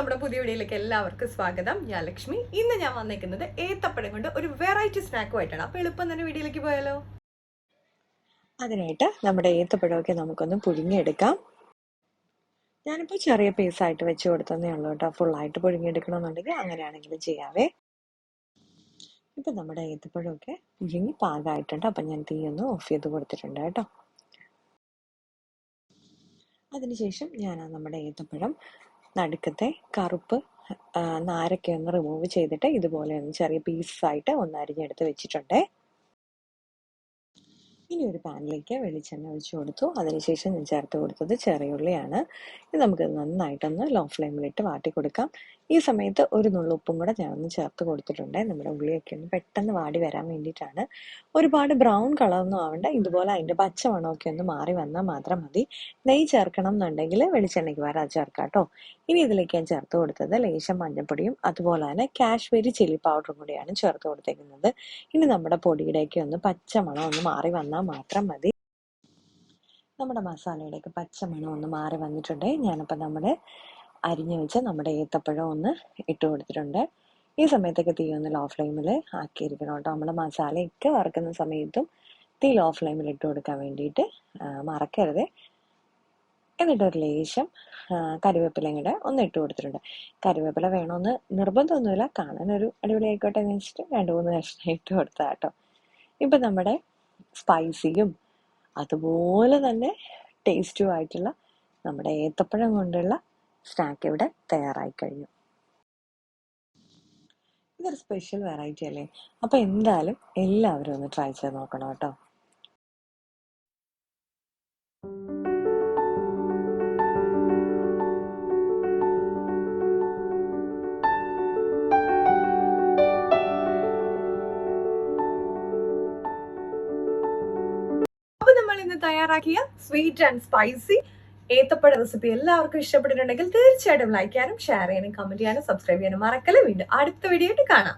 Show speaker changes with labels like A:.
A: നമ്മുടെ പുതിയ വീഡിയോയിലേക്ക് എല്ലാവർക്കും സ്വാഗതം. ഞാൻ ലക്ഷ്മി. ഇന്ന് ഞാൻ വന്നിരിക്കുന്നത് ഏത്തപ്പഴം കൊണ്ട് ഒരു വെറൈറ്റി സ്നാക്കുമായിട്ടാണ്. അപ്പോൾ എളുപ്പം തന്നെ വീഡിയോയിലേക്ക് പോയാലോ.
B: അതിനായിട്ട് നമ്മുടെ ഏത്തപ്പഴമൊക്കെ നമുക്കൊന്ന് പുഴുങ്ങിയെടുക്കാം. ഞാനിപ്പോൾ ചെറിയ പീസായിട്ട് വെച്ച് കൊടുത്തതേ ഉള്ളൂ കേട്ടോ. ഫുള്ളായിട്ട് പുഴുങ്ങിയെടുക്കണമെന്നുണ്ടെങ്കിൽ അങ്ങനെയാണെങ്കിലും ചെയ്യാവേ. ഇപ്പം നമ്മുടെ ഏത്തപ്പഴമൊക്കെ പുഴുങ്ങി പാകമായിട്ടുണ്ട്. അപ്പം ഞാൻ തീ ഒന്ന് ഓഫ് ചെയ്ത് കൊടുത്തിട്ടുണ്ട് കേട്ടോ. അതിനുശേഷം ഞാൻ നമ്മുടെ ഏത്തപ്പഴം നടുക്കത്തെ കറുപ്പ് നാരൊക്കെ ഒന്ന് റിമൂവ് ചെയ്തിട്ട് ഇതുപോലെ ഒന്ന് ചെറിയ പീസായിട്ട് ഒന്ന് അരിഞ്ഞെടുത്ത് വെച്ചിട്ടുണ്ട്. ഇനി ഒരു പാനിലേക്ക് വെളിച്ചെണ്ണ ഒഴിച്ചു കൊടുത്തു. അതിനുശേഷം ഞാൻ ചേർത്ത് കൊടുത്തത് ചെറിയുള്ളിയാണ്. ഇത് നമുക്ക് നന്നായിട്ടൊന്ന് ലോ ഫ്ലെയിമിലിട്ട് വാട്ടി കൊടുക്കാം. ഈ സമയത്ത് ഒരു നുള്ളുപ്പും കൂടെ ഞാൻ ഒന്ന് ചേർത്ത് കൊടുത്തിട്ടുണ്ട്. നമ്മുടെ ഉള്ളിയൊക്കെ ഒന്ന് പെട്ടെന്ന് വാടി വരാൻ വേണ്ടിയിട്ടാണ്. ഒരുപാട് ബ്രൗൺ കളറൊന്നും ആവണ്ട. ഇതുപോലെ അതിൻ്റെ പച്ചമണമൊക്കെ ഒന്ന് മാറി വന്നാൽ മാത്രം മതി. നെയ്യ് ചേർക്കണം എന്നുണ്ടെങ്കിൽ വെളിച്ചെണ്ണയ്ക്ക് വരെ അത് ചേർക്കാം കേട്ടോ. ഇനി ഇതിലേക്ക് ഞാൻ ചേർത്ത് കൊടുത്തത് ലേശം മഞ്ഞൾപ്പൊടിയും അതുപോലെ തന്നെ കാശ്മീരി ചില്ലി പൗഡറും കൂടിയാണ് ചേർത്ത് കൊടുത്തേക്കുന്നത്. ഇനി നമ്മുടെ പൊടിയുടെയൊക്കെ ഒന്ന് പച്ചമണം ഒന്ന് മാറി വന്നാൽ മാത്രം മതി. നമ്മുടെ മസാലയുടെയൊക്കെ പച്ചമണം ഒന്ന് മാറി വന്നിട്ടുണ്ട്. ഞാനിപ്പോൾ നമ്മുടെ അരിഞ്ഞു വെച്ച് നമ്മുടെ ഏത്തപ്പഴം ഒന്ന് ഇട്ട് കൊടുത്തിട്ടുണ്ട്. ഈ സമയത്തൊക്കെ തീ ഒന്ന് ലോ ഫ്ലെയിമിൽ ആക്കിയിരിക്കണം കേട്ടോ. നമ്മൾ മസാലയൊക്കെ വറുക്കുന്ന സമയത്തും തീ ലോ ഫ്ലെയിമിൽ ഇട്ട് കൊടുക്കാൻ വേണ്ടിയിട്ട് മറക്കരുത്. എന്നിട്ടൊരു ലേശം കറിവേപ്പിലയും കൂടെ ഒന്ന് ഇട്ട് കൊടുത്തിട്ടുണ്ട്. കറിവേപ്പില വേണമെന്ന് നിർബന്ധമൊന്നുമില്ല, കാണാനൊരു അടിപൊളി ആയിക്കോട്ടെ എന്ന് വെച്ചിട്ട് 2-3 കഷ്ണം ഇട്ട് കൊടുത്താൽ കേട്ടോ. ഇപ്പം നമ്മുടെ സ്പൈസിയും അതുപോലെ തന്നെ ടേസ്റ്റും ആയിട്ടുള്ള നമ്മുടെ ഏത്തപ്പഴം കൊണ്ടുള്ള സ്നാക്ക് ഇവിടെ തയ്യാറായി കഴിഞ്ഞു. ഇതൊരു സ്പെഷ്യൽ വെറൈറ്റി അല്ലേ. അപ്പം എന്തായാലും എല്ലാവരും ഒന്ന് ട്രൈ ചെയ്ത് നോക്കണം കേട്ടോ.
A: അപ്പോൾ നമ്മൾ ഇന്ന് തയ്യാറാക്കിയ സ്വീറ്റ് ആൻഡ് സ്പൈസി ഏത്തപ്പഴ റെസിപ്പി എല്ലാവർക്കും ഇഷ്ടപ്പെട്ടിട്ടുണ്ടെങ്കിൽ തീർച്ചയായിട്ടും ലൈക്ക് ചെയ്യാനും ഷെയർ ചെയ്യാനും കമന്റ് ചെയ്യാനും സബ്സ്ക്രൈബ് ചെയ്യാനും മറക്കല്ലേ. വീണ്ടും അടുത്ത വീഡിയോ ആയിട്ട് കാണാം.